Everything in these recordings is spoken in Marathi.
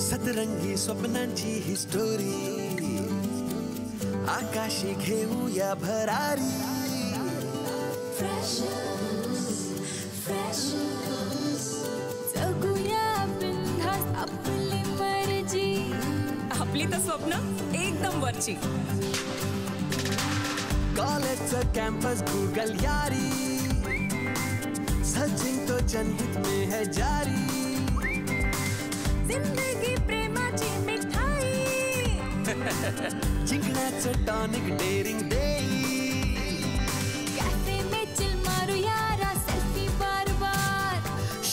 सतरंगी स्वप्नांची ही स्टोरी आकाशी घेऊया भरारी जगूया बिनधास्त आपली मर्जी आपली तर स्वप्न एकदम वरची कॉलेजचं कॅम्पस गूगल यारी सचिन तो जनहित में है जारी जिंदगी प्रेमाची मिठाई जिंकण्याचं टॉनिक डेअरिंग देई कैफे में चिल मारू यारा सेल्फी बार बार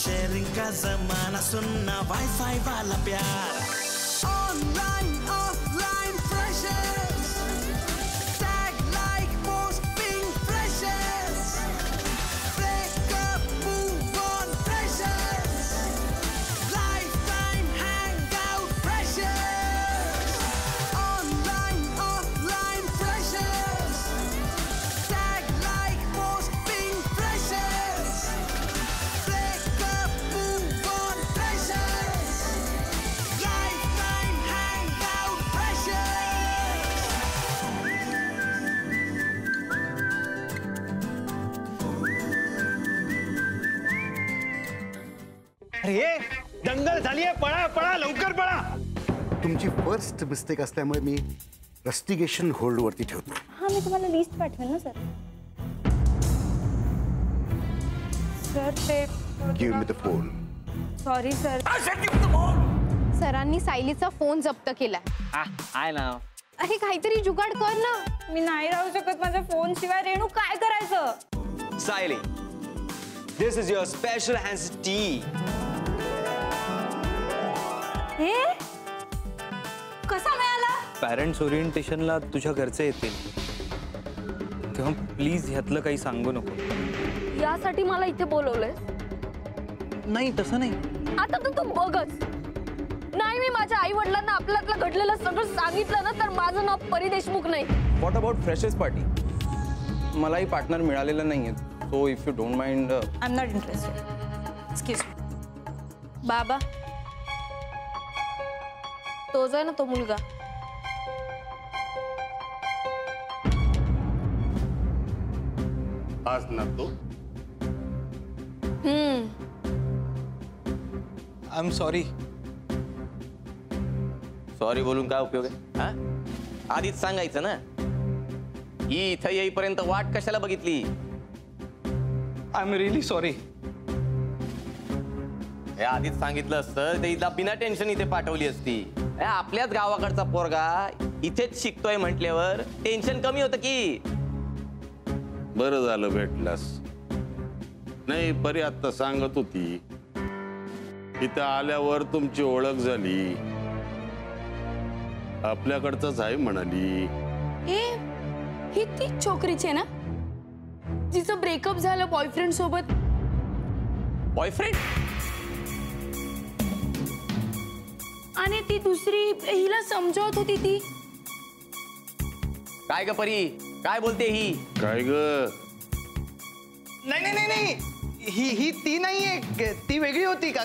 शेयरिंग का जमाना सुनना वाईफाई वाला प्यार online offline freshers tag like posting freshers breakup move on freshers lifetime hangout freshers online offline freshers tag like posting freshers breakup move on freshers lifetime hangout freshers अरे दंगल झाली आहे, पळा पळा लवकर पळा. तुमची फर्स्ट मिस्टेक असल्यामुळे मी रस्टिगेशन होल्ड वरती ठेवतो. हा मी तुम्हाला लिस्ट पाठवेल ना सर. सर ते give me the phone. Sorry sir. सरांनी सायलीचा फोन जप्त केलाय. आहे ना. अरे काहीतरी जुगाड कर ना. मी नाही राहू शकत माझ्या फोन शिवाय. रेणू काय करायचं? Sayali, this is your special hands tea. हे कसा मिळाला? पॅरेंट्स ओरिएंटेशनला तुझ्या घरचे येतील तेव्हा प्लीज ह्यातलं काही सांगू नको. यासाठी मला इथे बोलवलंय? नाही तसं नाही. आता तर तू बघच. नाही मी माझ्या आई वडिलांना आपल्यातलं घडलेलं सगळं सांगितलं ना तर माझं नाव परी देशमुख नाही. What about freshers party? मलाही पार्टनर मिळालेलं नाहीये, so if you don't mind. I am not interested. Excuse बाबा, तोच आहे ना तो मुलगा. आज ना तो आय एम सॉरी. सॉरी बोलून काय उपयोग आहे? हा, आधीच सांगायचं ना. ही इथं येईपर्यंत वाट कशाला बघितली? I am really sorry. हे आधीच सांगितलं असतं ते इथं बिना टेन्शन इथे पाठवली असती. हे आपल्याच गावाकडचा पोरगा इथेच शिकतोय म्हटल्यावर टेन्शन कमी होतं की. बरं झालं भेटलास. नाही परी आता सांगत होती इथं आल्यावर तुमची ओळख झाली, आपल्याकडचंच आहे म्हणाली. ए ही तीच छोकरीची आहे ना जिचं ब्रेकअप झालं बॉयफ्रेंड सोबत? बॉयफ्रेंड? आणि ती दुसरी हिला समजावत होती ती. काय ग परी, काय बोलते ही? काय ग? नाही नाही नाही नाही, ही ती नाहीये, ती वेगळी होती का?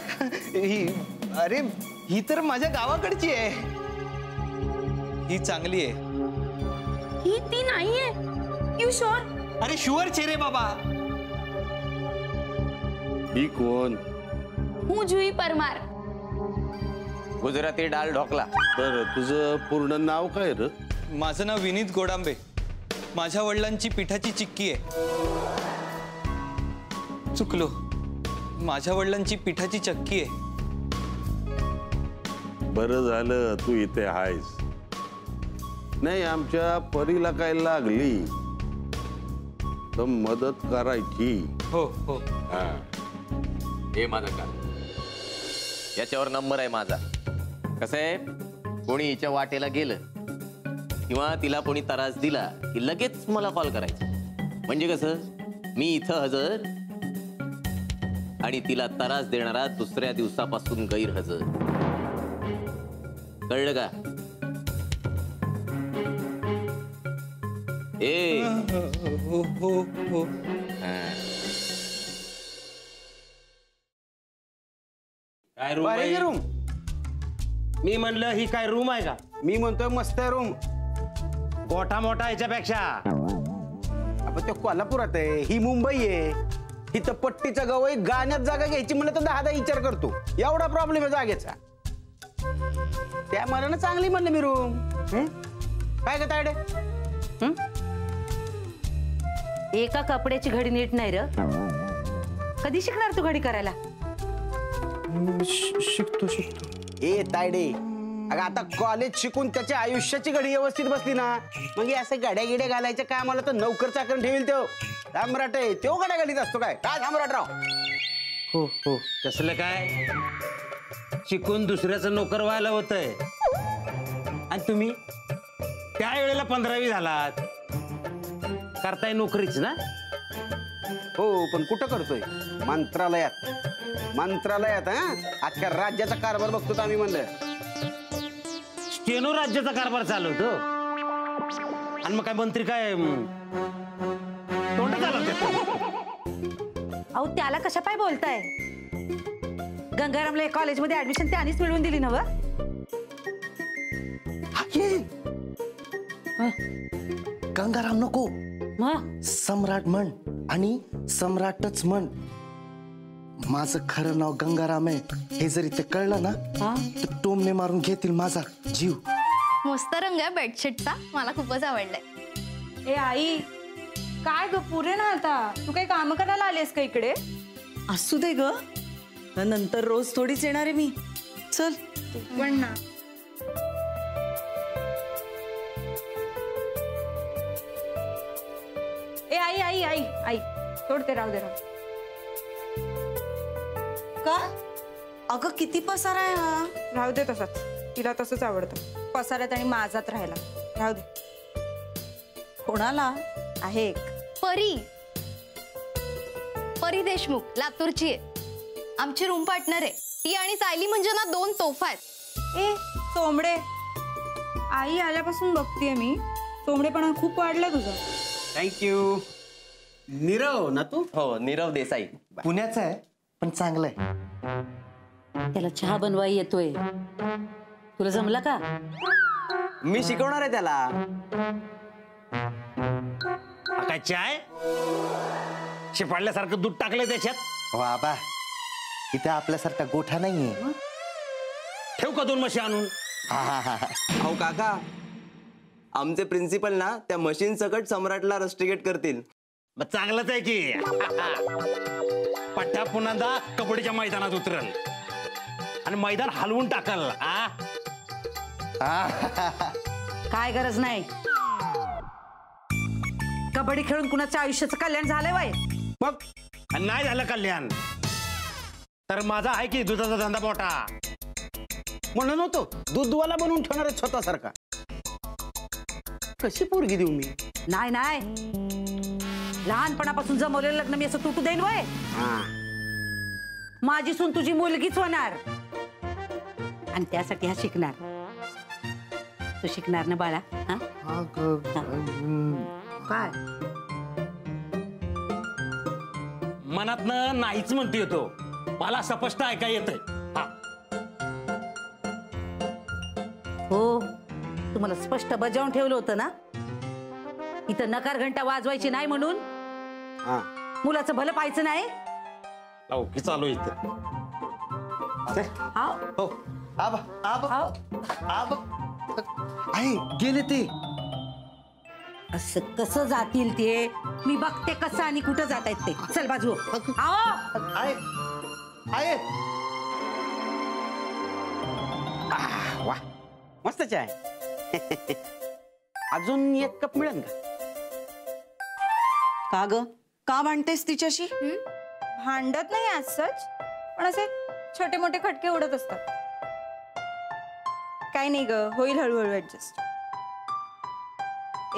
ही अरे ही तर माझ्या गावाकडची आहे. ही चांगली आहे. ही ती नाहीये. You sure? अरे शुअर चेहरे बाबा. ही कोण? हूँ जुई परमार. गुजराती डाल ढोकला. बरं तुझं पूर्ण नाव काय र? माझं नाव विनीत गोडांबे. माझ्या वडिलांची पिठाची चिक्की आहे. चुकलो, माझ्या वडिलांची पिठाची चक्की आहे. बरं झालं तू इथे आहेस. नाही आमच्या परीला काय लागली तर मदत करायची. हो हो. हा. हे माझं का याच्यावर नंबर आहे माझा. कसं आहे, कोणी हिच्या वाटेला गेलं किंवा तिला कोणी त्रास दिला की लगेच मला कॉल करायचा. म्हणजे कसं, मी इथं हजर आणि तिला त्रास देणारा दुसऱ्या दिवसापासून गैरहजर. कळलं का? ए हो हो हो. काय रूम अरे आहे? रूम मी म्हणलं ही काय रूम आहे का? मी म्हणतोय मस्त आहे रूम. गोठा मोठा याच्यापेक्षा. आपण ते कोल्हापुरात आहे, ही मुंबई आहे. इथं पट्टीचा गवई गाण्यात जागा घ्यायची म्हणलं तर 10 विचार करतो. एवढा प्रॉब्लेम आहे जागेचा. त्या मनानं चांगली म्हणलं मी रूम. काय ग तायडे? एका कपड्याची घडी नीट नाही र. कधी शिकणार तू घडी करायला? शिकतो. ए तायडे, अगं आता कॉलेज शिकून त्याच्या आयुष्याची घडी व्यवस्थित बसली ना, मग हे असं गाड्या गिड्या घालायच्या कामाला तर नौकर चाकर ठेवील तो. सम्राट आहे तो, गाड्या घालीत असतो काय सम्राटराव? हो हो. कसलं काय? शिकून दुसऱ्याचं नोकर व्हायला होतंय. आणि तुम्ही त्या वेळेला 15वी झालात, करताय नोकरीच ना? हो, पण कुठं करतोय? मंत्रालयात हा, अख्ख्या राज्याचा कारभार बघतो आम्ही म्हणलं. स्टेनो राज्याचा कारभार चालवतो. आणि मग काय मंत्री काय तोंड चालवते? अहो त्याला कशा पाय बोलताय? गंगारामला कॉलेजमध्ये ऍडमिशन त्यानेच मिळवून दिली ना? गंगाराम नको, मग सम्राट म्हण. आणि सम्राटच म्हण. माझं खरं नाव गंगाराम आहे हे जरी ते कळलं ना तर टोमने मारून घेतील माझा जीव. मस्त रंग आहे बेडशीटचा, मला खूपच आवडलाय. ए आई, काय ग पुरे ना आता, तू काही काम करायला आलीस का इकडे? असू दे ग, नंतर रोज थोडीच येणार आहे मी. चल पण ना. ए आई आई आई आई, सोडते, राहू दे. का? अगं किती पसारा आहे हा. राहू दे तसंच, तिला तसंच आवडतं पसाऱ्यात आणि माझात राहायला. राहू दे. कोणाला? आहे एक परी देशमुख, लातूरची आहे. आमची रूम पार्टनर आहे ती. आणि सायली म्हणजे ना 2 तोफा आहेत. ए सोमडे, आई आल्यापासून बघतीये मी, सोमडेपणा खूप वाढलाय तुझा. थँक्यू. नीरव ना तू? हो, नीरव देसाई. पुण्याचा आहे पण चांगलं आहे. त्याला चहा बनवाय येतोय. तुला जमला का? मी शिकवणार आहे त्याला. काय चाय शिपाडल्यासारखं दूध टाकलंय त्याच्यात? बाबा, इथे आपल्यासारखा गोठा नाहीये. ठेव का 2 म्हशी आणून? अहो काका, आमचे प्रिन्सिपल ना त्या मशीन सकट सम्राटला रस्टिकेट करतील. मग चांगलंच आहे की. पट्ट्या पुन्हा कबड्डीच्या मैदानात उतरल आणि मैदान हलवून टाकल. काय गरज नाही. कबड्डी खेळून कुणाच्या आयुष्याचं कल्याण झालंय वय? मग नाही झालं कल्याण तर माझा आहे की दुधाचा धंदा मोठा. म्हणून होतो दूधवाला बनवून ठेवणार आहे स्वतःसारखा. कशी पोरगी देऊ मी? नाही नाही, लहानपणापासून जमवलेलं लग्न मी असं तुटू देईन वय? माझी सून तुझी मुलगीच होणार. आणि त्यासाठी हा शिकणार. तू शिकणार ना बाळा? काय मनातनं नाहीच म्हणतो येतो, मला स्पष्ट ऐका येतंय. हो, तुम्हाला स्पष्ट बजावून ठेवलं होतं ना, इथं नकार घंटा वाजवायची नाही म्हणून. मुलाचं भलं पाहायचं नाही. ओके, चालू इथं. हो, आई गेले ते. असं कसं जातील ते? मी बघते कसं आणि कुठं जात आहेत ते. चल बाजू. वा, मस्त चाय. अजून 1 कप मिळेल का? का ग, का भांडतेस तिच्याशी? भांडत नाही आज सच, पण असे छोटे मोठे खटके उडत असतात. काही नाही ग, होईल हळूहळू ऍडजस्ट.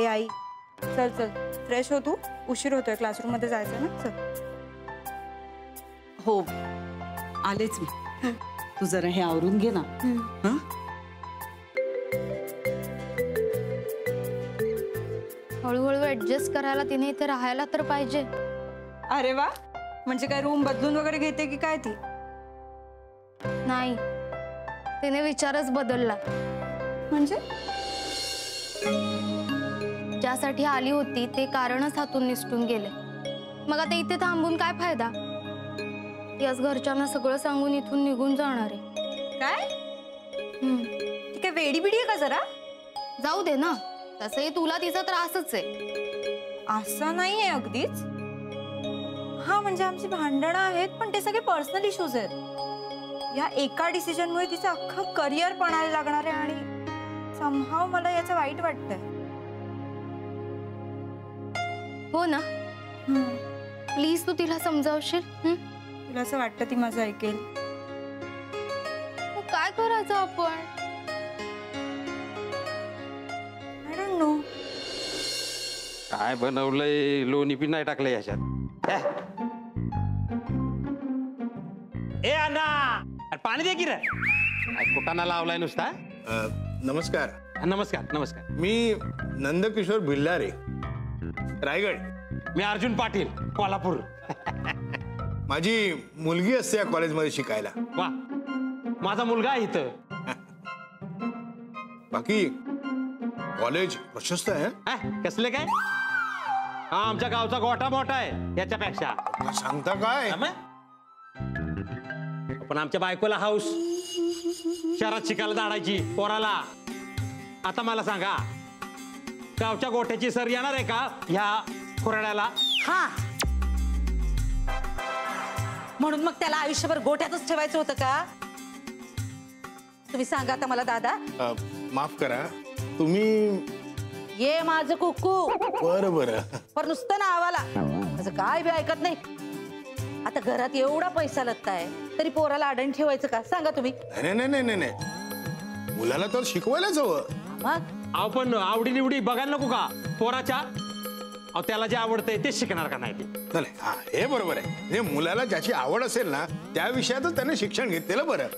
ए आई, चल चल फ्रेश हो, तू उशीर होतोय, क्लासरूम मध्ये जायचं ना. चल. हो, आलेच मी. तू जरा हे आवरून घे ना. हळूहळू ऍडजस्ट करायला तिने इथे राहायला तर पाहिजे. अरे वा, म्हणजे काय रूम बदलून वगैरे घेते की काय ती? नाही, तिने विचारच बदलला. म्हणजे ज्यासाठी आली होती ते कारणच हातून निसटून गेले. मग आता इथे थांबून काय फायदा? याच घरच्यांना सगळं सांगून इथून निघून जाणार आहे. काय ती काय वेडी बिडी आहे का जरा? जाऊ दे ना, तसंही तुला तिचा त्रासच आहे. असं नाहीये अगदीच. हा म्हणजे आमची भांडणं आहेत पण ते सगळे पर्सनल इश्यूज आहेत. या एका डिसिजनमुळे तिचं अख्खं करिअर पणाला लागणार आहे आणि समहाव मला याचं वाईट वाटतंय. हो ना, प्लीज तू तिला समजावशील. तुला असं वाटतं ती माझं ऐकेल? काय करायचं आपण? I don't know. काय बनवलंय? लोणी पण नाही टाकलंय याच्यात. ए अण्णा, पाणी दे की रे. कुटाणा लावलाय नुसता. नमस्कार. नमस्कार नमस्कार. मी नंदकिशोर भिल्लारे, रायगड. मी अर्जुन पाटील, कोल्हापूर. माझी मुलगी असते या कॉलेजमध्ये शिकायला. वा, माझा मुलगा आहे इथं. बाकी कॉलेज प्रशस्त आहे. कसले काय? हा, आमच्या गावचा गोठा मोठा आहे याच्यापेक्षा. सांगता काय? पण आमच्या बायकोला हाऊस, शहरात शिकायला धाडायची पोराला. आता मला सांगा, गावच्या गोठ्याची सर येणार आहे का ह्या कोराड्याला? हा, म्हणून मग त्याला आयुष्यभर गोठ्यातच ठेवायचं होतं का? तुम्ही सांगा आता मला दादा. माफ करा, तुम्ही ये माझं कुक्कू. बरं बरं. पण नुसतं ना आवाला असं काय बी ऐकत नाही. आता घरात एवढा पैसा लत्ता आहे तरी पोराला अडण ठेवायचं का? सांगा तुम्ही. नाही नाही नाही नाही नाही, मुलाला तर शिकवायलाच हवं. मग अहो पण आवडी निवडी बघायला नको का पोराच्या? अहो त्याला जे आवडतंय तेच शिकणार का नाही ते? नाही, हा हे बरोबर आहे. म्हणजे मुलाला ज्याची आवड असेल ना त्या विषयातच त्याने शिक्षण घेतलेलं बरं.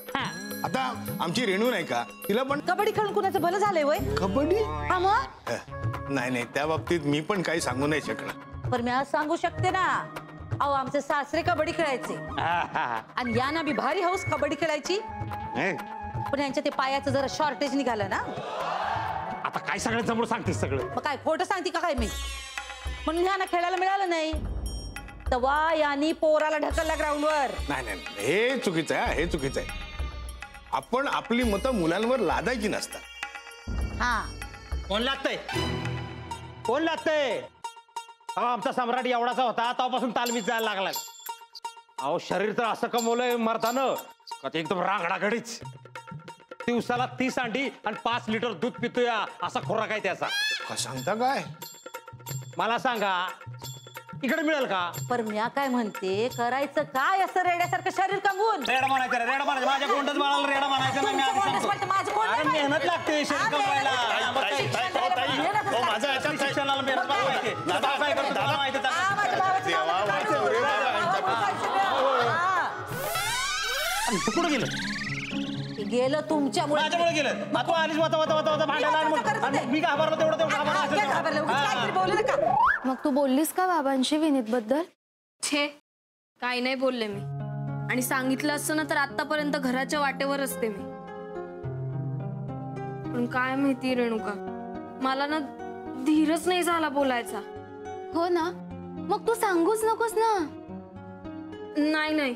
आता आमची रेणू नाही का, तिला पण कबड्डी खेळून कुणाचं भलं झालंय वय? कबड्डी? हा मग नाही नाही, त्या बाबतीत मी पण काही सांगू नाही शकणार. पण मी आज सांगू शकते ना. अहो आमचे सासरे कबड्डी खेळायचे आणि यांना बी भारी हाऊस कबड्डी खेळायची. पण यांच्या ते पायाचं जरा शॉर्टेज निघालं ना. आता काय सगळं समोर सांगतेस सगळं? मग काय खोटं सांगते का काय मी? म्हणून ह्यांना खेळायला मिळालं नाही. तवा यांनी पोराला ढकलला ग्राउंडवर. नाही नाही, हे चुकीचं आहे. हे चुकीचं आहे. आपण आपली मतं मुलांवर लादायची नसतात. हा, कोण लागतंय? कोण लागतंय? आमचा सम्राट एवढाचा होता तेव्हापासून तालमीत जायला लागला. अहो शरीर तर असं कमवलंय मरतानं का ते एकदम रांगडागडीच. दिवसाला 30 अंडी आणि 5 लिटर दूध पितोय असा खोराक आहे त्याचा. का सांगता काय? मला सांगा, इकडे मिळेल का? पण मी काय म्हणते, करायचं काय असं रेड्यासारखं शरीर कमवून? रेडा म्हणायचं, रेडा म्हणायचं. माझ्या कोणत्याच बाळाला रेडा म्हणायचं नाही. मी आधी सांगतो. माझं कोण अरे मेहनत लागते शरीर कमवायला. शिक्षणाला मेहनत लागते. दादा काय करतो दादा माहिती कुठं गेलं? गेलं तुमच्यामुळे. माझ्यामुळे गेलं. तू आलीच वाता भांडायला. मी घाबरलो तेवढं घाबरलं. मग तू बोललीस का बाबांशी विनीत बद्दल? छे, काही नाही बोलले मी. आणि सांगितलं असतं ना तर आतापर्यंत घराच्या वाटेवर असते मी. पण काय माहिती रेणुका, मला ना धीरच नाही झाला बोलायचा. हो ना, मग तू सांगूच नकोस ना. नाही नाही,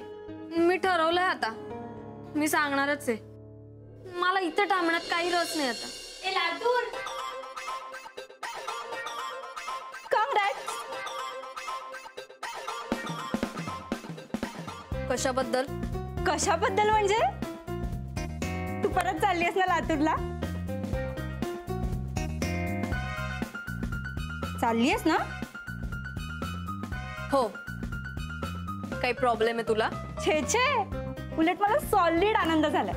मी ठरवलंय आता. मी सांगणारच आहे. मला इथं थांबण्यात काही रस नाही आता. ए लातूर, कम डॅड. कशाबद्दल? कशाबद्दल म्हणजे? तू परत चालली आहेस ना लातूरला? चालली आहेस ना? हो. काही प्रॉब्लेम आहे तुला? छे छे, उलट मला सॉलिड आनंद झाला.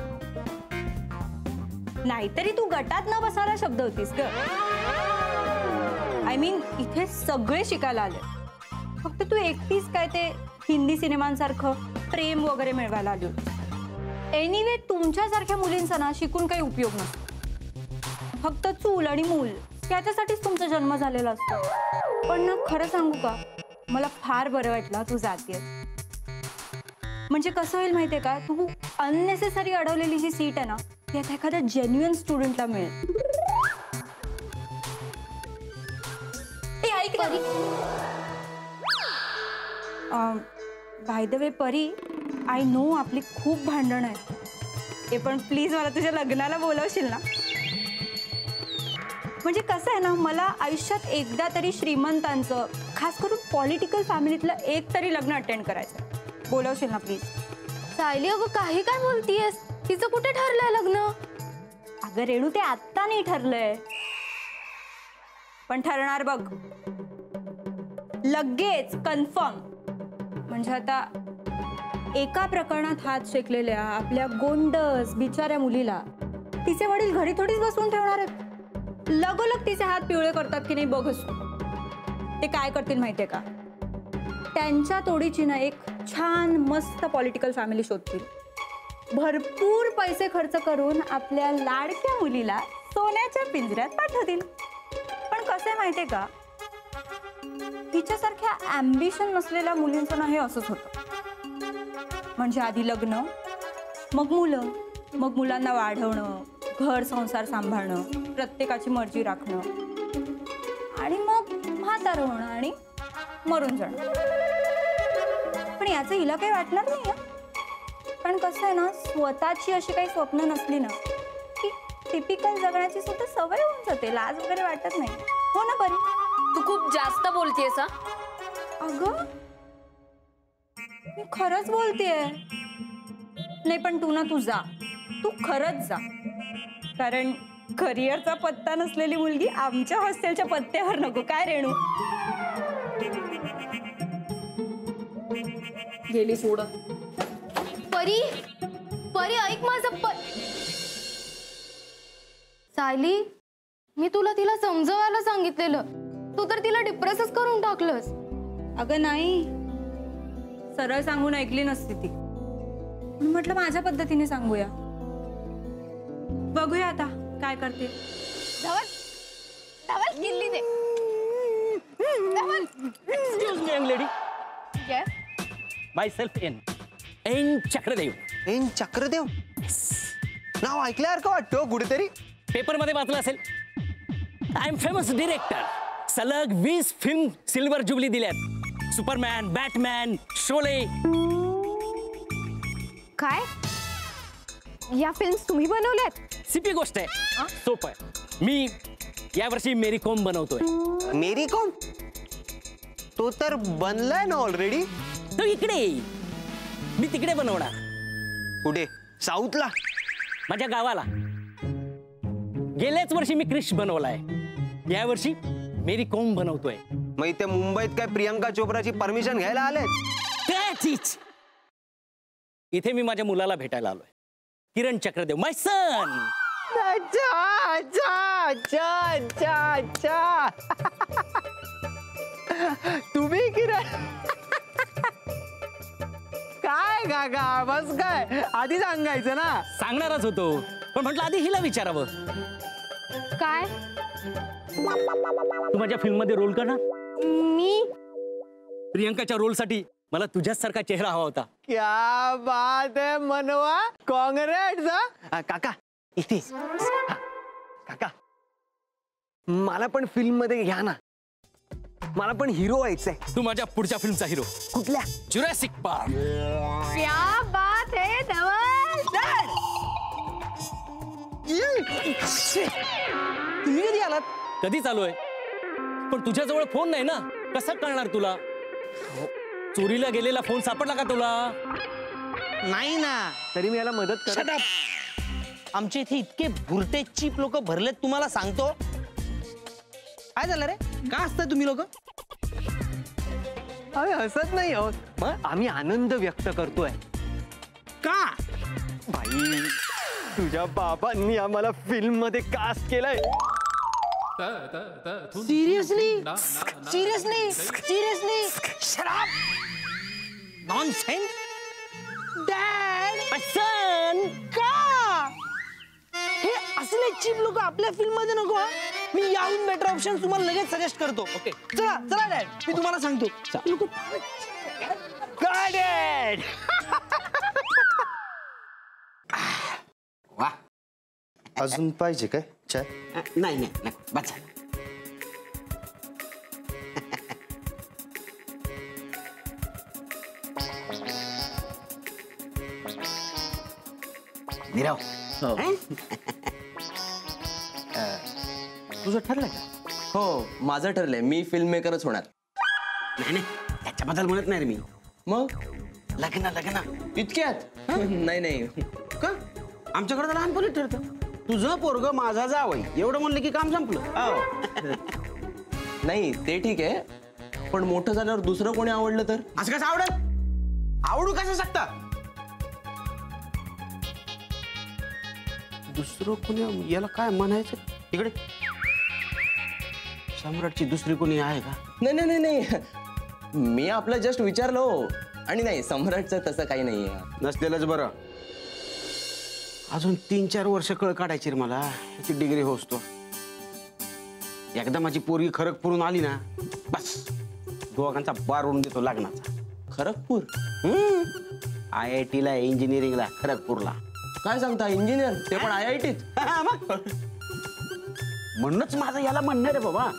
नाहीतरी तू गटात न बसायला शब्द होतीस ग. आय मीन इथे सगळे शिकायला आले, फक्त तू एकटीच काय ते हिंदी सिनेमांसारखं प्रेम वगैरे मिळवायला आली होती. एनिवे तुमच्यासारख्या मुलींचा ना शिकून काही उपयोग नसतो. फक्त चूल आणि मूल त्याच्यासाठीच तुमचा जन्म झालेला असतो. पण ना खरं सांगू का, मला फार बरं वाटलं तू जातेस. म्हणजे कसं होईल माहितीये का, तू अननेसेसरी अडवलेली जी सीट आहे ना ती आता एखाद्या जेन्युइन स्टुडंटला मिळेल. ए, ऐक ना. बाय द वे परी, आय नो आपली खूप भांडण आहे. ते पण प्लीज मला तुझ्या लग्नाला बोलवशील ना. म्हणजे कसं आहे ना, मला आयुष्यात एकदा तरी श्रीमंतांचं, खास करून पॉलिटिकल फॅमिलीतलं एक तरी लग्न अटेंड करायचं. बोलवशील ना प्लीज. सायली अगं काही काय बोलतीयस? तिचं कुठे ठरलंय लग्न? अगं रेणू, ते आत्ता नाही ठरलंय, पण ठरणार बघ लगेच, कन्फर्म. म्हणजे आता एका प्रकरणात हात शेकलेल्या आपल्या गोंडस बिचाऱ्या मुलीला तिचे वडील घरी थोडीच बसवून ठेवणार आहेत. लगोलग तिचे हात पिवळे करतात की नाही बघच. ते काय करतील माहितीये का? त्यांच्या तोडीची ना एक छान मस्त पॉलिटिकल फॅमिली शोधतील. भरपूर पैसे खर्च करून आपल्या लाडक्या मुलीला सोन्याच्या पिंजऱ्यात पाठवतील. पण कसं आहे माहितीये का, तिच्यासारख्या ॲम्बिशन नसलेल्या मुलींचं ना हे असंच होतं. म्हणजे आधी लग्न, मग मुलं, मग मुलांना वाढवणं, घर संसार सांभाळणं, प्रत्येकाची मर्जी राखणं, आणि मग म्हातारं होणं आणि मरून जाणं. पण याचं हिला काही वाटणार नाही. पण कसं आहे ना, स्वतःची अशी काही स्वप्न नसली ना की टिपिकल जगण्याची सुद्धा सवय होऊन जाते. लाज वगैरे वाटत नाही. हो ना परी? तू खूप जास्त बोलतेस. अगं मी खरंच बोलतेय. नाही पण तू ना, तू जा, तू खरंच जा. कारण करिअरचा पत्ता नसलेली मुलगी आमच्या हॉस्टेलच्या पत्त्यावर नको. काय रेणू? गेली सोड. परी, परी ऐक माझं. सायली, मी तुला तिला समजवायला सांगितलेलं, तू तर तिला डिप्रेसच करून टाकलंस. अगं नाही, सरळ सांगून ऐकली नसती ती. म्हणून म्हटलं माझ्या पद्धतीने सांगूया. बघूया आता काय करते. धवल, धवल किल्ली दे. Dhaval. Excuse me young lady. Yes. Myself N Chakradev. N Chakradev नाव ऐकल्यासारखं वाटतं कुठेतरी. पेपरमध्ये वाचलं असेल. I am famous director. सलग 20 फिल्म सिल्वर जुबली दिल्यात. Superman, Batman, Sholay. काय? या फिल्म्स तुम्ही बनवल्यात? सिपी गोष्ट आहे, सोपं आहे. मी यावर्षी मेरी कॉम बनवतोय. मेरी कॉम? तो तर बनलाय ना ऑलरेडी. तो इकडे, मी तिकडे बनवणार. कुठे? साऊथला? माझ्या गावाला. गेल्याच वर्षी मी क्रिश बनवलाय. या वर्षी मेरी कॉम बनवतोय. मग इथे मुंबईत काय प्रियंका चोप्राची परमिशन घ्यायला आले? त्याचीच. इथे मी माझ्या मुलाला भेटायला आलोय. किरण चक्रदेव, माय सन. अच्छा अच्छा अच्छा अच्छा अच्छा. तुम्ही किरण? काय काका, बस काय आधी सांगायचं ना. सांगणारच होतो, पण म्हटलं आधी हिला विचारावं. काय? तू माझ्या फिल्म मध्ये रोल करणार? मी? प्रियंकाच्या रोल साठी मला तुझ्याच सारखा चेहरा हवा होता. क्या बात है मनवा. काँग्रेट्स. काका इथे. काका मला पण फिल्म मध्ये घ्या ना. मला पण हिरो व्हायचंय. तू माझ्या पुढच्या फिल्मचा हिरो. कुठल्या? Jurassic park. क्या बात है धवल. तुम्ही कधी आलात? कधी चालू आहे? पण तुझ्याजवळ फोन नाही ना, कसं कळणार तुला? चोरीला गेलेला फोन सापडला का तुला? नाही ना. तरी मी याला मदत करत. आमच्या इथे इतके भुरटे चीप लोक भरलेत, तुम्हाला सांगतो. काय झालं रे? का असताय तुम्ही लोक? अरे हसत नाही आहोत, मग आम्ही आनंद व्यक्त करतोय. का? बाई, तुझ्या बाबांनी आम्हाला फिल्म मध्ये कास्ट केलंय. सिरियसली? सिरियसली? सिरियसली? शराब? नॉनसेन्स. डॅड, सन, का हे असले चीप लोक आपल्या फिल्म मध्ये नको. मी याहून बेटर ऑप्शन तुम्हाला लगेच सजेस्ट करतो. ओके, चला चला डॅड, मी तुम्हाला सांगतो. काय डॅड? वा, अजून पाहिजे काय चाय? नाही नाही नाही, बस झालं. नीरव, तुझं ठरलंय का? हो माझं ठरलंय, मी फिल्म मेकरच होणार. नाही नाही, त्याच्याबद्दल म्हणत नाही रे मी. मग लग्न लग्न इतक्यात? नाही नाही. का? आमच्याकडे तर लहानपणी ठरतं. तुझं पोरग माझा जावई एवढं म्हणलं की काम संपलं. नाही ते ठीक आहे, पण मोठं झाल्यावर दुसरं कोणी आवडलं तर? असं कसं आवडत? आवडू कसं शकतं? दुसरं कोणी, याला काय म्हणायचं? इकडे सम्राटची दुसरी कोणी आहे का? नाही नाही नाही नाही, मी आपलं जस्ट विचारलो. आणि नाही, सम्राटचं तसं काही नाहीये. नसलेलंच बरं. अजून 3-4 वर्ष कळ काढायची रे मला, याची डिग्री होतो. एकदा माझी पोरगी खरगपूरून आली ना, बस दोघांचा बारून देतो लग्नाचा. खरगपूर? IIT ला, इंजिनिअरिंगला, खरगपूरला. काय सांगता, इंजिनियर ते पण IIT? म्हणूनच माझं याला म्हणणं रे बाबा,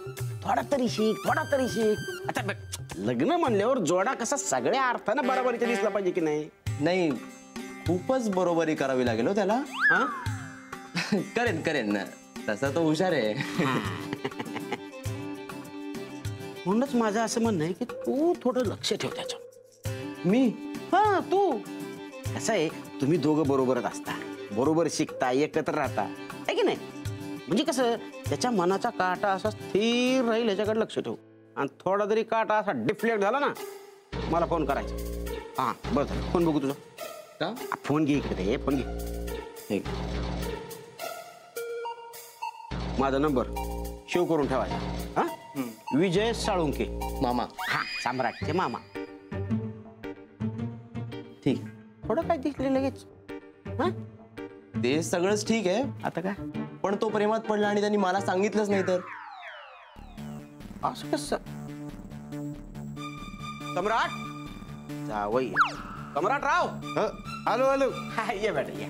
थोडा तरी शिक, थोडा तरी शिक. आता बघ, लग्न म्हणल्यावर जोडा कसा सगळ्या अर्थानं बरोबरीचा दिसला पाहिजे की नाही? नाही, खूपच बरोबरी करावी लागेल हो त्याला. करेन करेन ना, तसा तो हुशार आहे. म्हणूनच माझं असं म्हणणं आहे की तू थोडं लक्ष ठेव त्याच्यावर. मी? हा तू. कसं आहे, तुम्ही दोघं बरोबरच असता, बरोबर शिकता, एकत्र राहता, आहे की नाही? म्हणजे कसं, त्याच्या मनाचा काटा असा स्थिर राहील याच्याकडे लक्ष ठेव. आणि थोडा जरी काटा असा डिफ्लेक्ट झाला ना, मला फोन करायचा. हा बरं, फोन बघू तुझा. का? फोन घे इकडे रे, फोन घे. ठीक. माझा नंबर सेव करून ठेवायचा. हा, विजय साळुंके मामा. हा, सम्राटचे मामा. ठीक. थोडं काय दिसले लगेच? हा, ते सगळंच ठीक आहे. आता काय, पण तो प्रेमात पडला आणि त्यांनी मला सांगितलंच नाही तर? असं कसं? सम्राट जावई, सम्राट राव. आलो आलो. ये बेटा ये.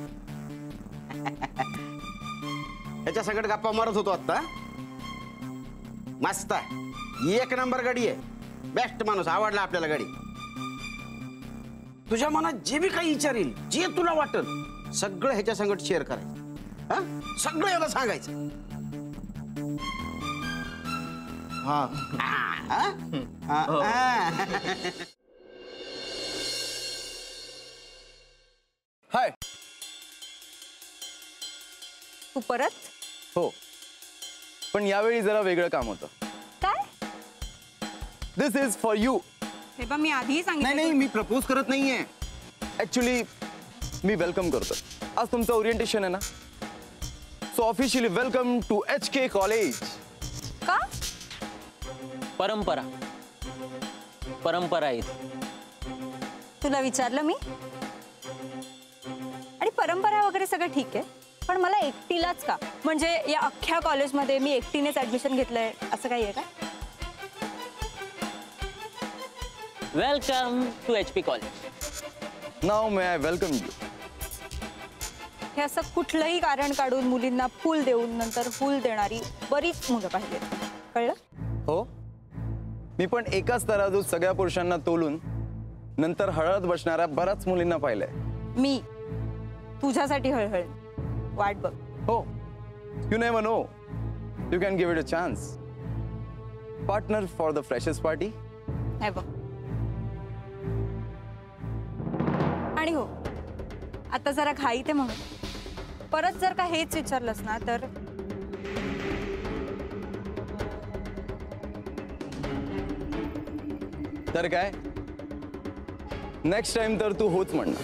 याच्या सगळ्यात गप्पा मारत होतो आता. मस्त आहे, 1 नंबर गाडी आहे. बेस्ट माणूस, आवडला आपल्याला गाडी. तुझ्या मनात जे बी काही विचारेल, जे तुला वाटल, सगळं ह्याच्या संगत शेअर करायचं. हा, सगळं याला सांगायचं. हाय. तू परत? हो, पण यावेळी जरा वेगळं काम होतं. काय? दिस इज फॉर यू. हे बा, मी आधीही सांगितलं. नाही, मी प्रपोज करत नाहीये. ऍक्च्युली मी वेलकम करतो. आज तुमचं ओरिएंटेशन आहे ना, so officially welcome to HK college. का? परंपरा परंपरा आहे. तुला विचारलं मी? आणि परंपरा वगैरे सगळं ठीक आहे, पण मला एकटीलाच का? म्हणजे या अख्ख्या कॉलेजमध्ये मी एकटीनेच ऍडमिशन घेतलंय असं काही आहे का? Welcome to HP college. Now may I welcome you. हे असं कुठलंही कारण काढून मुलींना फूल देऊन नंतर फूल देणारी बरीच मुलं पाहिजे, कळलं? हो, मी पण एकाच तराजूत सगळ्या पुरुषांना तोलून नंतर हळद बसणाऱ्या बऱ्याच मुलींना पाहिलंय. मी तुझ्यासाठी हळहळ वाट बघ. हो, you never know, you can give it a chance. Partner for the freshers party. नाही बघ. आणि हो, आता जरा घाई ते म्हणून परत जर का हेच विचारलंस ना तर काय, नेक्स्ट टाइम तर तू होच म्हणणार.